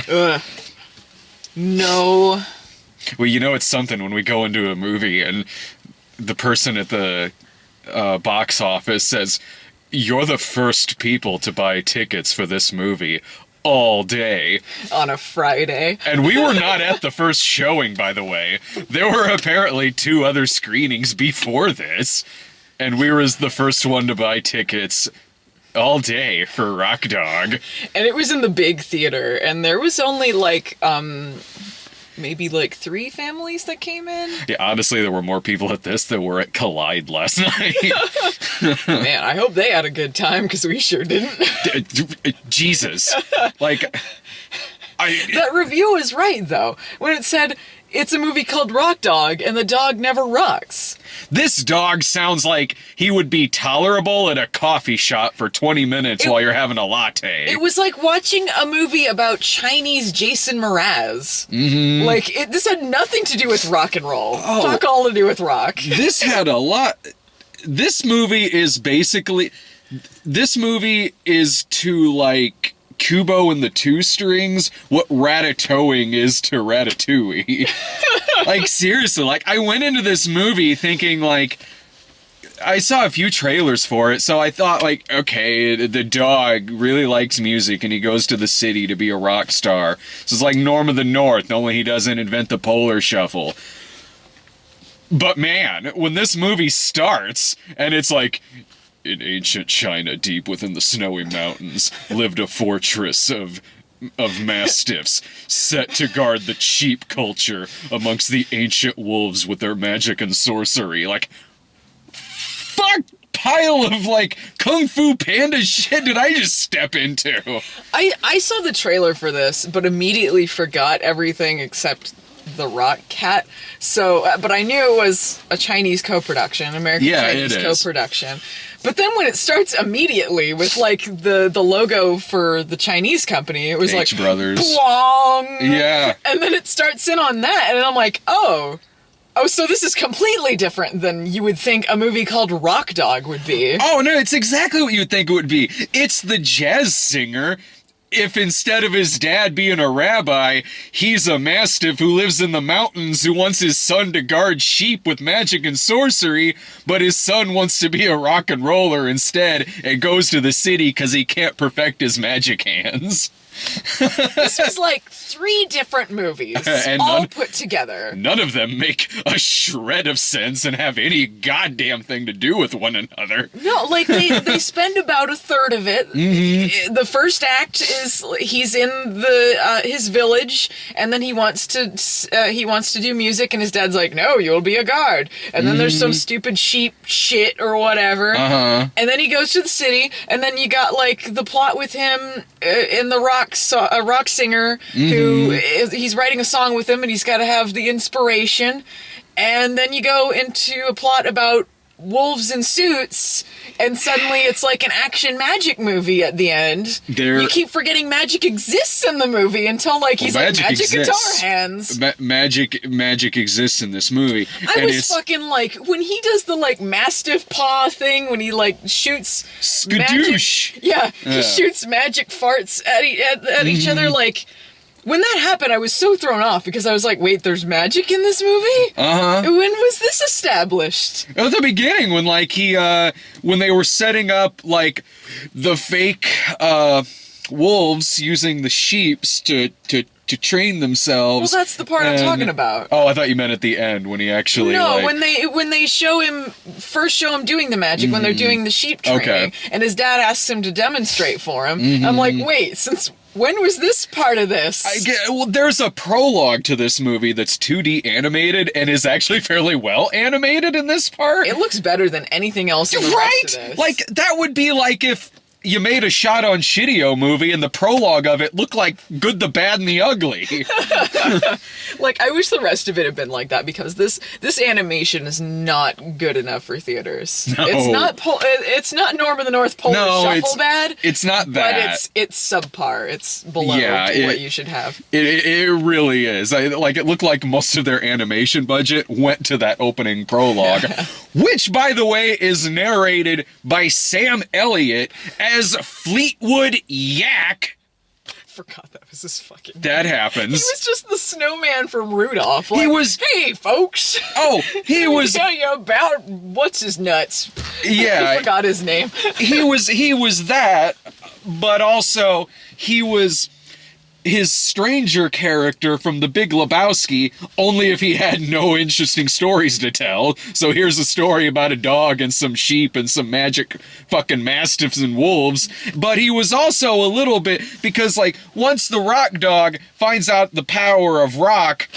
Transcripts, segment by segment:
Ugh. No. Well, you know it's something when we go into a movie and the person at the box office says, "You're the first people to buy tickets for this movie all day." On a Friday. And we were not at the first showing, by the way. There were apparently 2 other screenings before this, and we were the first one to buy tickets all day for Rock Dog. And it was in the big theater, and there was only like, maybe like 3 families that came in. Yeah, honestly, there were more people at this than were at Collide last night. Man, I hope they had a good time, because we sure didn't. Jesus. Like, That review was right, though, when it said, it's a movie called Rock Dog, and the dog never rocks. This dog sounds like he would be tolerable at a coffee shop for 20 minutes while you're having a latte. It was like watching a movie about Chinese Jason Mraz. Mm-hmm. Like, this had nothing to do with rock and roll. Oh. Fuck all to do with rock. This had a lot... This movie is basically... This movie is to, like, Kubo and the Two Strings what Ratatouille is to Ratatouille. Like, seriously, like, I went into this movie thinking, like... I saw a few trailers for it, so I thought, like, okay, the dog really likes music, and he goes to the city to be a rock star. So it's like Norm of the North, only he doesn't invent the polar shuffle. But man, when this movie starts, and it's like, in ancient China, deep within the snowy mountains, lived a fortress of mastiffs, set to guard the cheap culture amongst the ancient wolves with their magic and sorcery. Like, fuck pile of, like, Kung Fu Panda shit did I just step into? I saw the trailer for this, but immediately forgot everything except the rock cat. So, but I knew it was a Chinese co-production, American-Chinese co-production. But then when it starts immediately with, like, the logo for the Chinese company, it was H like, Brothers. Blong! Yeah. And then it starts in on that, and I'm like, oh, so this is completely different than you would think a movie called Rock Dog would be. Oh, no, it's exactly what you would think it would be. It's the jazz singer. If instead of his dad being a rabbi, he's a mastiff who lives in the mountains who wants his son to guard sheep with magic and sorcery, but his son wants to be a rock and roller instead and goes to the city because he can't perfect his magic hands. This was like 3 different movies, and all put together. None of them make a shred of sense and have any goddamn thing to do with one another. No, like, they spend about a third of it. Mm-hmm. The first act is he's in the his village, and then he wants to do music, and his dad's like, no, you'll be a guard. And then there's some stupid sheep shit or whatever. Uh-huh. And then he goes to the city, and then you got, like, the plot with him in the a rock singer who he's writing a song with him, and he's got to have the inspiration. And then you go into a plot about wolves in suits, and suddenly it's like an action magic movie at the end. You keep forgetting magic exists in the movie until, like, he's like, magic guitar hands. Magic exists in this movie. I was fucking like, when he does the, like, mastiff paw thing, when he, like, shoots skadoosh. He shoots magic farts at each other, like... When that happened, I was so thrown off because I was like, wait, there's magic in this movie? Uh-huh. When was this established? At the beginning, when, like, when they were setting up, like, the fake, wolves using the sheeps to train themselves. Well, that's the part I'm talking about. Oh, I thought you meant at the end when he actually, No, like... when they show him doing the magic, when they're doing the sheep training, and his dad asks him to demonstrate for him, I'm like, wait, since... When was this part of this? Well, there's a prologue to this movie that's 2D animated and is actually fairly well animated in this part. It looks better than anything else in the rest of this. Like, that would be like if you made a Shot on Shitio movie and the prologue of it looked like Good, the Bad, and the Ugly. Like, I wish the rest of it had been like that, because this animation is not good enough for theaters. No. It's not Norm of the North Polar Shuffle bad. It's not that. But it's subpar. It's below what you should have. It really is. It looked like most of their animation budget went to that opening prologue, which, by the way, is narrated by Sam Elliott as Fleetwood Yak. forgot that was his fucking That name. happens. He was just the snowman from Rudolph. Like, He was- Hey, folks. Oh, he was. Tell you about what's his nuts. Yeah. I forgot his name. He was that, but also he was his stranger character from The Big Lebowski, only if he had no interesting stories to tell. So here's a story about a dog and some sheep and some magic fucking mastiffs and wolves. But he was also a little bit, because like once the rock dog finds out the power of rock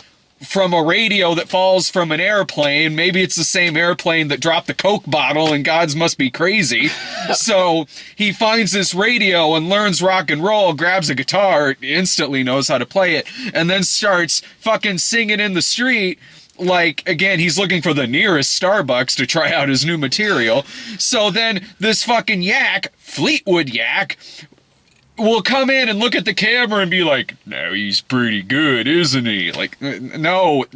from a radio that falls from an airplane, maybe it's the same airplane that dropped the Coke bottle and gods must be crazy. So he finds this radio and learns rock and roll, grabs a guitar, instantly knows how to play it, and then starts fucking singing in the street. Like, again, he's looking for the nearest Starbucks to try out his new material. So then this fucking yak, Fleetwood Yak, will come in and look at the camera and be like, "No, he's pretty good, isn't he?" Like, no,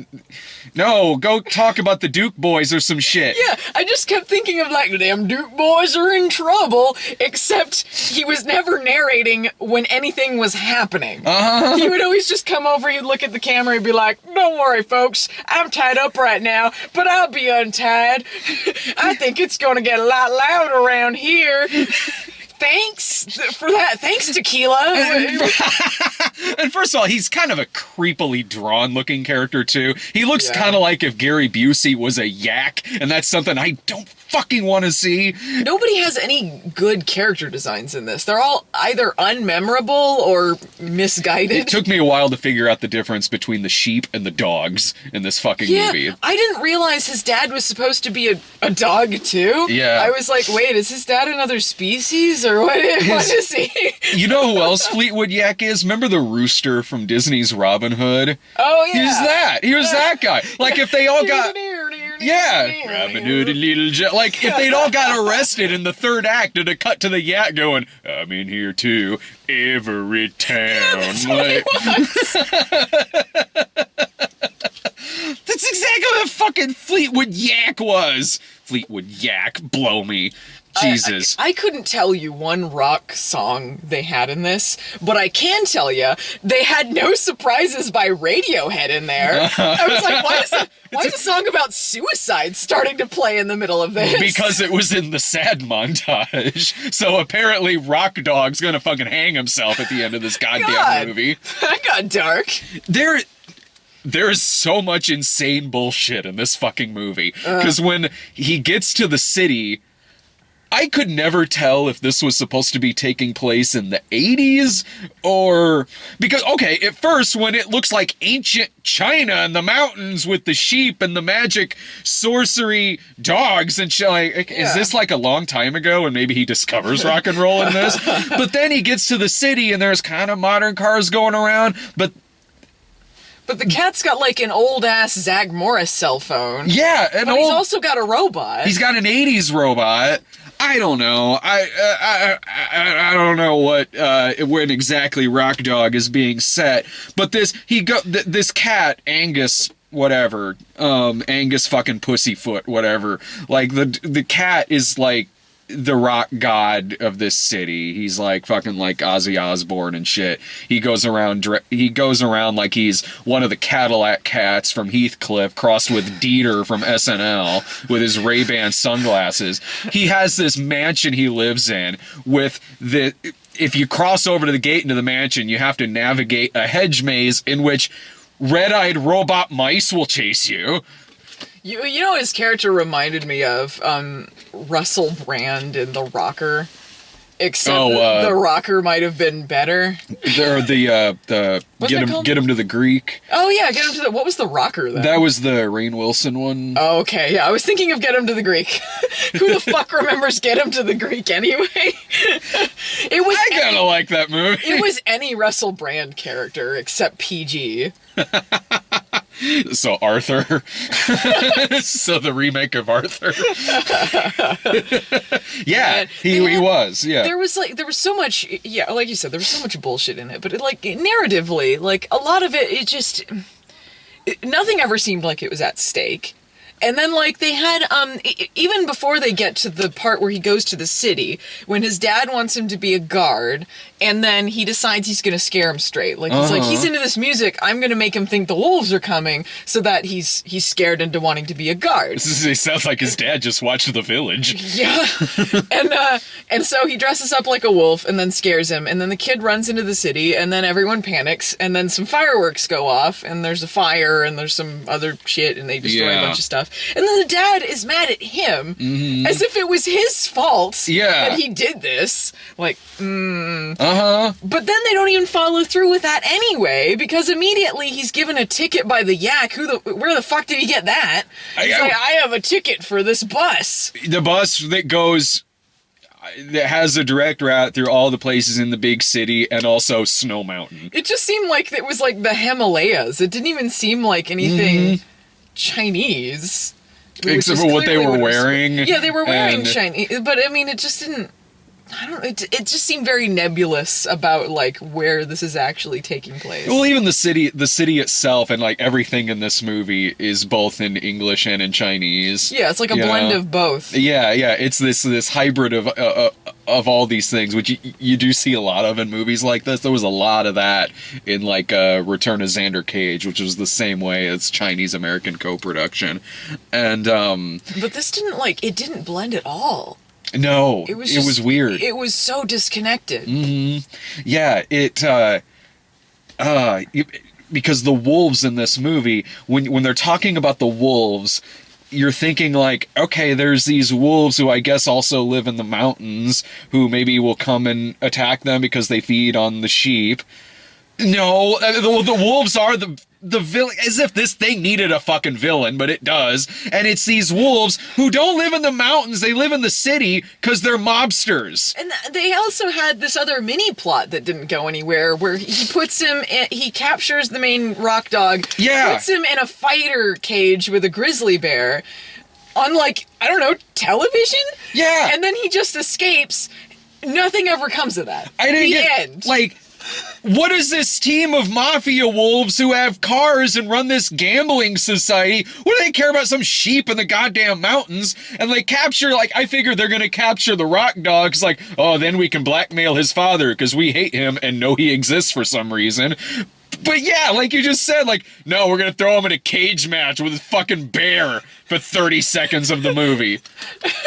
go talk about the Duke Boys or some shit. Yeah, I just kept thinking of like, them Duke boys are in trouble, except he was never narrating when anything was happening. He would always just come over, he'd look at the camera and be like, "Don't worry, folks, I'm tied up right now, but I'll be untied. I think it's gonna get a lot louder around here. Thanks for that. Thanks, Tequila." And first of all, he's kind of a creepily drawn looking character too. He looks Yeah. kind of like if Gary Busey was a yak, and that's something I don't fucking want to see. Nobody has any good character designs in this. They're all either unmemorable or misguided. It took me a while to figure out the difference between the sheep and the dogs in this fucking movie. I didn't realize his dad was supposed to be a dog too. Yeah. I was like, wait, is his dad another species or what is he? You know who else Fleetwood Yak is? Remember the rooster from Disney's Robin Hood? Oh yeah. He's that. He was that guy. Like if they all got... Yeah, Robin Hood and Little Jack. Like, if they'd all got arrested in the third act, it'd have cut to the yak going, "I'm in here too, every town." Like, that's exactly what fucking Fleetwood Yak was. Fleetwood Yak, blow me. Jesus. I couldn't tell you one rock song they had in this, but I can tell you they had no surprises by Radiohead in there. I was like, why is a song about suicide starting to play in the middle of this? Because it was in the sad montage. So apparently Rock Dog's gonna fucking hang himself at the end of this goddamn God. movie. That got dark. There is so much insane bullshit in this fucking movie. Because when he gets to the city, I could never tell if this was supposed to be taking place in the 80s or... Because, okay, at first, when it looks like ancient China in the mountains with the sheep and the magic sorcery dogs and shit, like, is this like a long time ago and maybe he discovers rock and roll in this? But then he gets to the city and there's kind of modern cars going around, but the cat's got like an old ass Zach Morris cell phone. yeah, But he's also got a robot. He's got an 80s robot. I don't know. I don't know what when exactly Rock Dog is being set, but this cat Angus whatever Angus fucking Pussyfoot whatever, like the cat is like the rock god of this city. He's like fucking like Ozzy Osbourne and shit. He goes around like he's one of the Cadillac cats from Heathcliff crossed with Dieter from SNL with his Ray-Ban sunglasses. He has this mansion he lives in with if you cross over to the gate into the mansion, you have to navigate a hedge maze in which red-eyed robot mice will chase you. You know, his character reminded me of Russell Brand in The Rocker, except The Rocker might have been better. They're the get him to the Greek. Oh yeah, Get Him to the... What was The Rocker then? That was the Rainn Wilson one. Oh, okay, yeah, I was thinking of Get Him to the Greek. Who the fuck remembers Get Him to the Greek anyway? I kind of like that movie. It was any Russell Brand character except PG. So Arthur. So the remake of Arthur. Yeah, he was. Yeah. There was so much, yeah, like you said, there was so much bullshit in it, but narratively, like a lot of it, nothing ever seemed like it was at stake. And then, like, they had, even before they get to the part where he goes to the city, when his dad wants him to be a guard, and then he decides he's gonna scare him straight. Like, he's like, he's into this music, I'm gonna make him think the wolves are coming, so that he's scared into wanting to be a guard. It sounds like his dad just watched The Village. Yeah. And so he dresses up like a wolf and then scares him, and then the kid runs into the city, and then everyone panics, and then some fireworks go off, and there's a fire, and there's some other shit, and they destroy a bunch of stuff. And then the dad is mad at him, as if it was his fault that he did this. Like, But then they don't even follow through with that anyway, because immediately he's given a ticket by the yak. Where the fuck did he get that? He's like, I have a ticket for this bus. The bus that has a direct route through all the places in the big city and also Snow Mountain. It just seemed like it was like the Himalayas. It didn't even seem like anything Chinese. Except for what they were wearing. Yeah, they were wearing Chinese. But, I mean, it just didn't... I don't know. It just seemed very nebulous about, like, where this is actually taking place. Well, even the city itself and, like, everything in this movie is both in English and in Chinese. Yeah, it's like a blend of both. Yeah. It's this hybrid of all these things, which you do see a lot of in movies like this. There was a lot of that in, like, Return of Xander Cage, which was the same way as Chinese-American co-production. And, But this it didn't blend at all. No, it was weird. It was so disconnected. Yeah, because the wolves in this movie, when they're talking about the wolves, you're thinking like, okay, there's these wolves who I guess also live in the mountains, who maybe will come and attack them because they feed on the sheep. No, the wolves are the villain, as if this thing needed a fucking villain, but it does. And it's these wolves who don't live in the mountains, they live in the city because they're mobsters. And they also had this other mini plot that didn't go anywhere, where he captures the main rock dog, puts him in a fighter cage with a grizzly bear on, like, I don't know, television? Yeah. And then he just escapes. Nothing ever comes of that. I didn't end. Like, what is this team of mafia wolves who have cars and run this gambling society? What do they care about some sheep in the goddamn mountains? And they capture, like, I figure they're gonna capture the rock dogs, like, oh, then we can blackmail his father because we hate him and know he exists for some reason. But yeah, like you just said, like, no, we're gonna throw him in a cage match with a fucking bear for 30 seconds of the movie.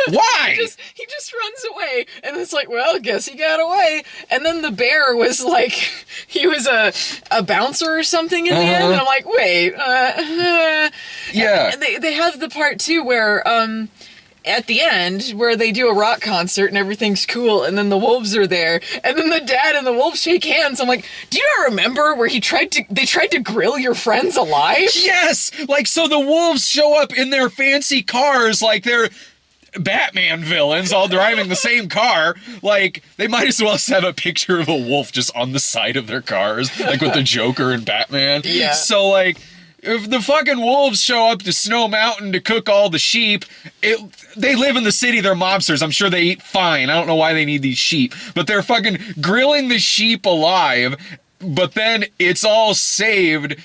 Why? He just runs away, and it's like, well, guess he got away. And then the bear was like, he was a bouncer or something in the end, and I'm like, wait, yeah. And they have the part too where, at the end, where they do a rock concert and everything's cool, and then the wolves are there, and then the dad and the wolves shake hands. I'm like, do you not remember where they tried to grill your friends alive? Yes! Like, so the wolves show up in their fancy cars like they're Batman villains all driving the same car. Like, they might as well have a picture of a wolf just on the side of their cars, like with the Joker and Batman. Yeah. So, like, if the fucking wolves show up to Snow Mountain to cook all the sheep, they live in the city, they're mobsters. I'm sure they eat fine. I don't know why they need these sheep. But they're fucking grilling the sheep alive, but then it's all saved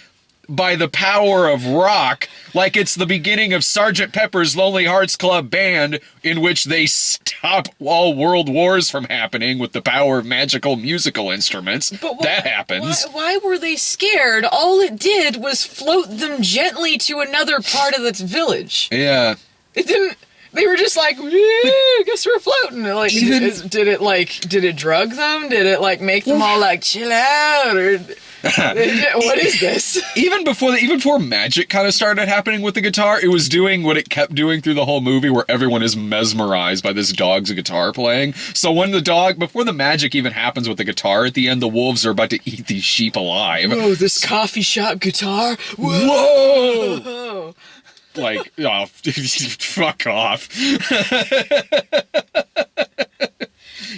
by the power of rock, like it's the beginning of Sgt. Pepper's Lonely Hearts Club Band, in which they stop all world wars from happening with the power of magical musical instruments. But that happens. Why were they scared? All it did was float them gently to another part of the village. Yeah. It didn't... They were just like, I guess we're floating. Like, did it drug them? Did it, like, make them all, like, chill out? Or... what is this? Even before magic kind of started happening with the guitar, it was doing what it kept doing through the whole movie, where everyone is mesmerized by this dog's guitar playing. So when before the magic even happens with the guitar at the end, the wolves are about to eat these sheep alive. Whoa, this coffee shop guitar? Whoa! Like, oh, fuck off.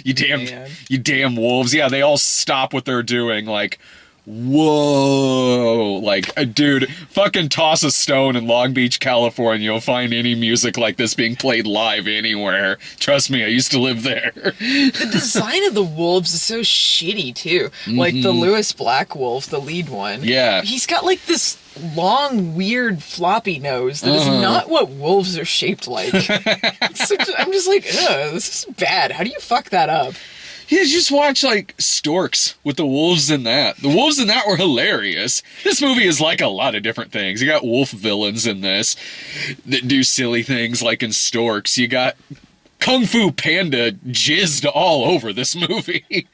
You damn wolves. Yeah, they all stop what they're doing, like, whoa, like, dude, fucking toss a stone in Long Beach, California, you'll find any music like this being played live anywhere. Trust me, I used to live there. The design of the wolves is so shitty too. Like the Lewis Black wolf, the lead one. Yeah. He's got like this long, weird, floppy nose that is not what wolves are shaped like. I'm just like, ugh, this is bad. How do you fuck that up? Yeah, just watch, like, Storks with the wolves in that. The wolves in that were hilarious. This movie is like a lot of different things. You got wolf villains in this that do silly things like in Storks. You got Kung Fu Panda jizzed all over this movie.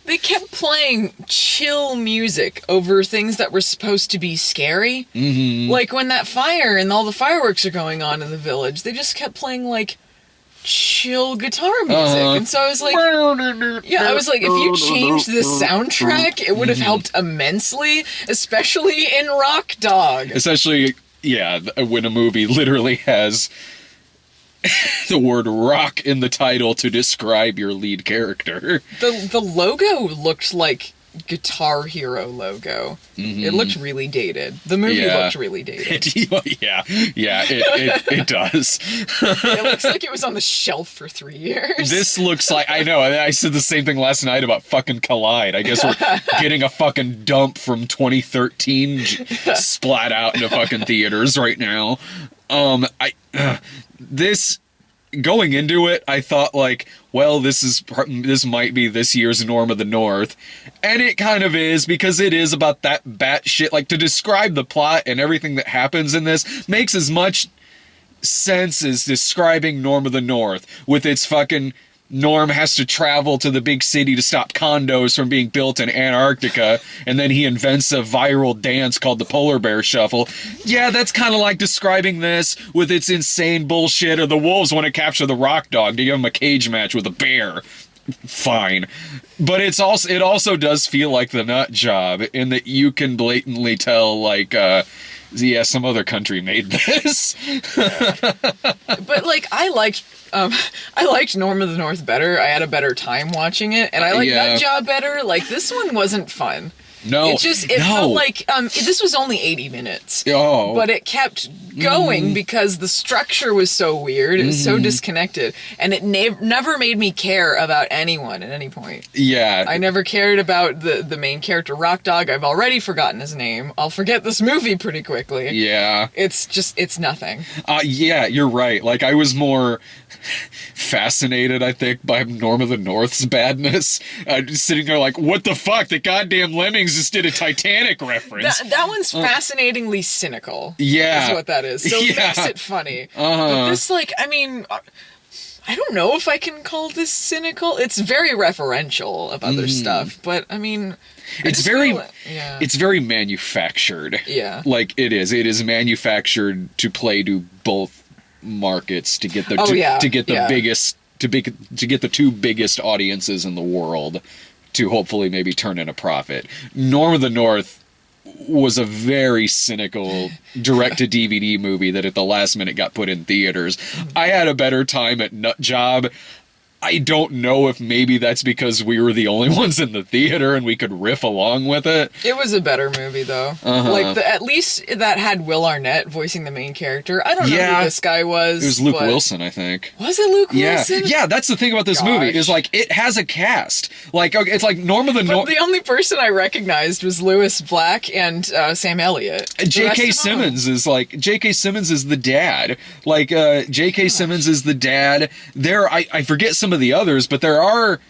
They kept playing chill music over things that were supposed to be scary. Mm-hmm. Like when that fire and all the fireworks are going on in the village, they just kept playing, like, chill guitar music. And so I was like, yeah, I was like, if you changed the soundtrack, it would have helped immensely, especially in Rock Dog. Especially, yeah, when a movie literally has the word rock in the title to describe your lead character. The logo looked like Guitar Hero logo. Mm-hmm. It looked really dated. The movie looked really dated. It does. It looks like it was on the shelf for 3 years. This looks like, I know, I said the same thing last night about fucking Collide. I guess we're getting a fucking dump from 2013 splat out into fucking theaters right now. This, going into it, I thought, like, well, this might be this year's Norm of the North. And it kind of is, because it is about that batshit. Like, to describe the plot and everything that happens in this makes as much sense as describing Norm of the North, with its fucking Norm has to travel to the big city to stop condos from being built in Antarctica, and then he invents a viral dance called the Polar Bear Shuffle. Yeah, that's kind of like describing this with its insane bullshit, or the wolves want to capture the rock dog to give him a cage match with a bear. Fine. But it also does feel like the nut job, in that you can blatantly tell, like, yeah, some other country made this. But, like, I liked Norm of the North better. I had a better time watching it, and I liked Nut Job better. Like, this one wasn't fun. No. It felt like, this was only 80 minutes. Oh. But it kept going because the structure was so weird. It was so disconnected. And it never made me care about anyone at any point. Yeah. I never cared about the main character, Rock Dog. I've already forgotten his name. I'll forget this movie pretty quickly. Yeah. It's nothing. Yeah, you're right. Like, I was more fascinated, I think, by Norm of the North's badness. Just sitting there like, what the fuck? The goddamn Lemmings just did a Titanic reference. That one's fascinatingly cynical. Yeah. Is what that is. So it makes it funny. But this, like, I mean, I don't know if I can call this cynical. It's very referential of other stuff, but I mean, it's very manufactured. Yeah. Like, it is manufactured to play to both markets, to get the two biggest audiences in the world, to hopefully maybe turn in a profit. Norm of the North was a very cynical direct-to-DVD movie that at the last minute got put in theaters. I had a better time at Nut Job. I don't know if maybe that's because we were the only ones in the theater and we could riff along with it. It was a better movie, though. Like, at least that had Will Arnett voicing the main character. I don't know who this guy was. It was Luke Wilson, I think. Was it Luke Wilson? Yeah, that's the thing about this movie, is, like, it has a cast. Like, okay, it's like Norm of the North. The only person I recognized was Lewis Black and Sam Elliott. J.K. Simmons is the dad. Like, J.K. Simmons is the dad. I forget some of the others, but there are,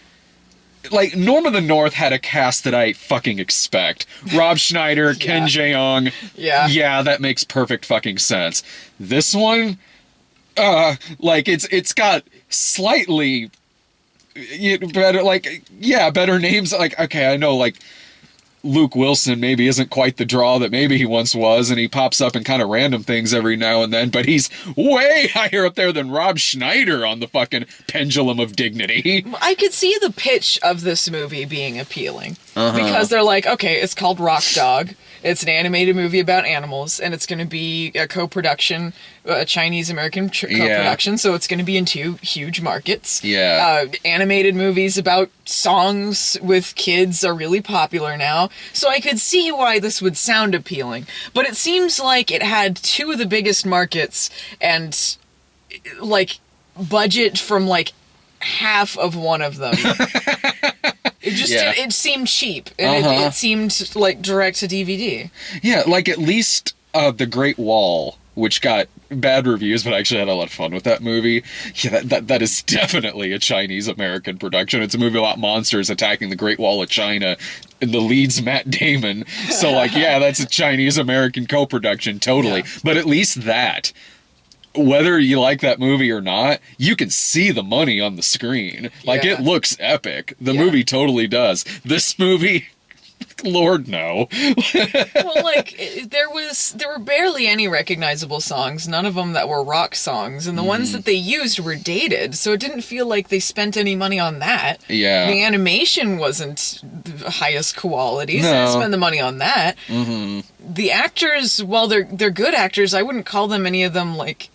like, Norm of the North had a cast that I fucking expect. Rob Schneider, Ken Jeong. Yeah, that makes perfect fucking sense. This one, like, it's got slightly better, like, better names. Like, okay, I know, like, Luke Wilson maybe isn't quite the draw that maybe he once was, and he pops up in kind of random things every now and then, but he's way higher up there than Rob Schneider on the fucking pendulum of dignity. I could see the pitch of this movie being appealing, because they're like, okay, it's called Rock Dog. It's an animated movie about animals, and it's going to be a co-production a Chinese-American co-production, so it's going to be in 2 huge markets. Yeah. Animated movies about songs with kids are really popular now, so I could see why this would sound appealing. But it seems like it had 2 of the biggest markets and, like, budget from, like, half of one of them. It just it seemed cheap, and it seemed like direct to DVD. Yeah, like at least The Great Wall, which got bad reviews, but I actually had a lot of fun with that movie. Yeah, that is definitely a Chinese-American production. It's a movie about monsters attacking the Great Wall of China, and the lead's Matt Damon. So, like, yeah, that's a Chinese-American co-production, totally. Yeah. But at least that, whether you like that movie or not, you can see the money on the screen. Like, it looks epic. The movie totally does. This movie, Lord, no. Well, like, there were barely any recognizable songs, none of them that were rock songs, and the ones that they used were dated, so it didn't feel like they spent any money on that. Yeah. The animation wasn't the highest quality, so they spent the money on that. Mm-hmm. The actors, while they're good actors, I wouldn't call them, any of them, like,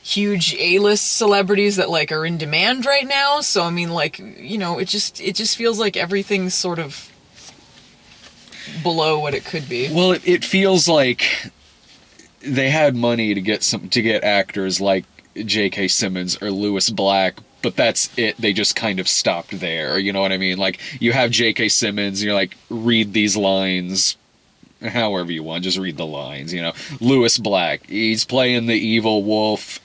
huge A-list celebrities that, like, are in demand right now. So I mean, like, you know, it just feels like everything's sort of below what it could be. Well, it feels like they had money to get actors like J.K. Simmons or Lewis Black, but that's it. They just kind of stopped there. You know what I mean? Like, you have J.K. Simmons, and you're like, read these lines however you want, just read the lines, you know. Lewis Black, he's playing the evil wolf.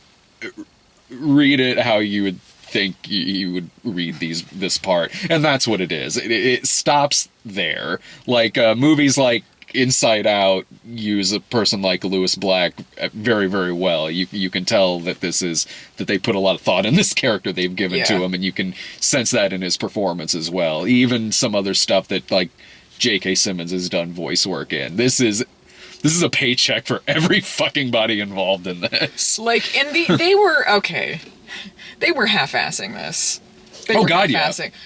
Read it how you would think you would read this part, and that's what it is. It stops there. Like, movies like Inside Out use a person like Lewis Black very, very well. You can tell that they put a lot of thought in this character they've given to him, and you can sense that in his performance as well. Even some other stuff that, like, J.K. Simmons has done voice work in. This is a paycheck for every fucking body involved in this. Like, and they were okay. They were half-assing this.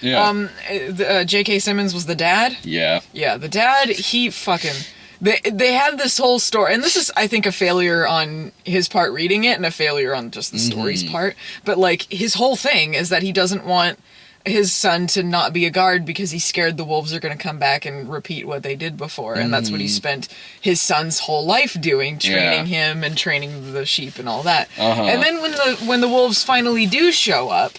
Yeah. J.K. Simmons was the dad. Yeah. Yeah, the dad. He fucking. They had this whole story, and this is, I think, a failure on his part reading it, and a failure on just the story's part. But, like, his whole thing is that he doesn't want his son to not be a guard because he's scared the wolves are going to come back and repeat what they did before, and that's what he spent his son's whole life doing, training him and training the sheep and all that. And then when the wolves finally do show up,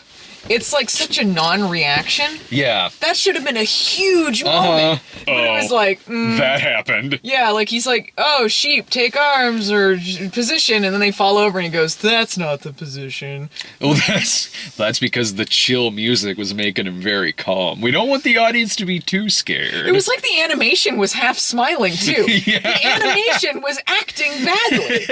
it's like such a non-reaction. Yeah. That should have been a huge moment. But it was like... that happened. Yeah, like, he's like, oh, sheep, take arms, or position, and then they fall over, and he goes, that's not the position. Well, that's because the chill music was making him very calm. We don't want the audience to be too scared. It was like the animation was half smiling, too. The animation was acting badly.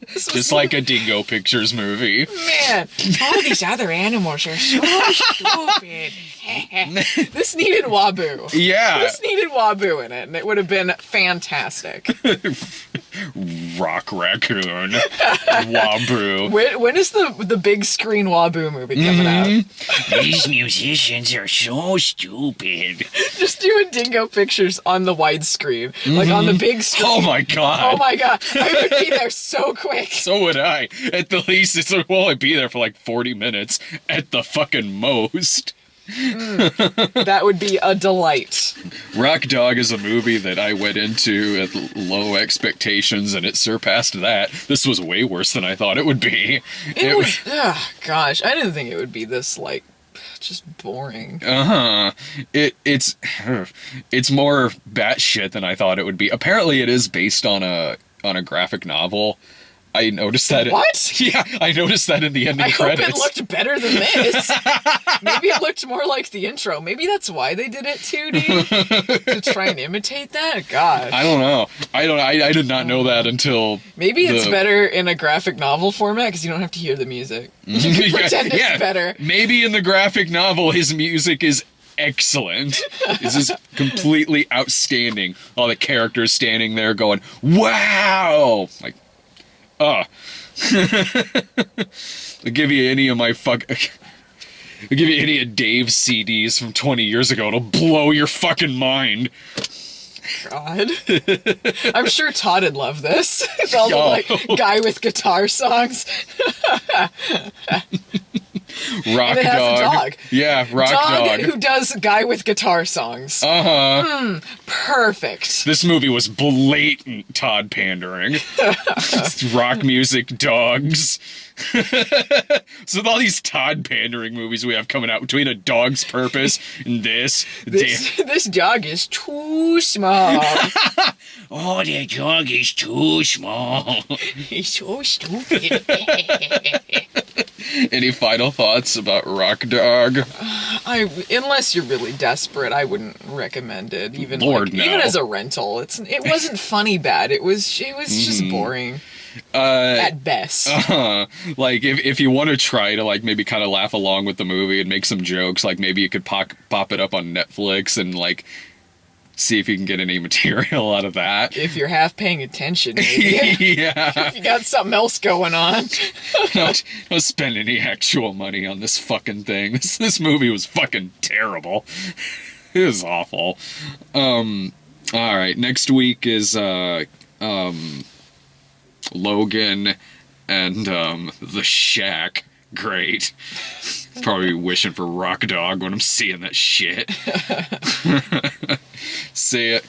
Just like a Dingo Pictures movie. Man, all these other animals are so stupid. This needed Wabu. Yeah. This needed Wabu in it, and it would have been fantastic. Rock Raccoon. Wabu. When is the big screen Wabu movie coming out? These musicians are so stupid. Just doing Dingo Pictures on the widescreen. Like, on the big screen. Oh my god. Oh my god. I would be there so quick. So would I. At the least, we'll only be there for like 40 minutes at the fucking most. That would be a delight. Rock Dog is a movie that I went into at low expectations, and it surpassed that. This was way worse than I thought it would be. It was, gosh, I didn't think it would be this, like, just boring. It's more batshit than I thought it would be. Apparently, it is based on a graphic novel. I noticed that. What? Yeah, I noticed that in the ending credits. I hope it looked better than this. Maybe it looked more like the intro. Maybe that's why they did it 2D, to try and imitate that. God. I don't know. I did not know that until. Maybe it's better in a graphic novel format because you don't have to hear the music. You can pretend it's better. Maybe in the graphic novel, his music is excellent. This is completely outstanding. All the characters standing there going, "Wow!" Like. I'll give you any of Dave's CDs from 20 years ago. It'll blow your fucking mind. God. I'm sure Todd would love this. All the like guy with guitar songs. Rock And it has a dog. Yeah, rock dog. Who does guy with guitar songs. Perfect. This movie was blatant Todd pandering. Rock music, dogs. So with all these Todd pandering movies we have coming out between A Dog's Purpose and this. This dog is too small. Oh, the dog is too small. He's so stupid. Any final thoughts about Rock Dog? Unless you're really desperate, I wouldn't recommend it. Even Lord, no. even as a rental, it wasn't funny bad. It was just boring. At best. Like if you want to try to like maybe kind of laugh along with the movie and make some jokes, like maybe you could pop it up on Netflix and like see if you can get any material out of that. If you're half paying attention, maybe. Yeah. If you got something else going on. Don't spend any actual money on this fucking thing. This movie was fucking terrible. It was awful. All right, next week is Logan and The Shack. Great. Probably wishing for Rock Dog when I'm seeing that shit. See it.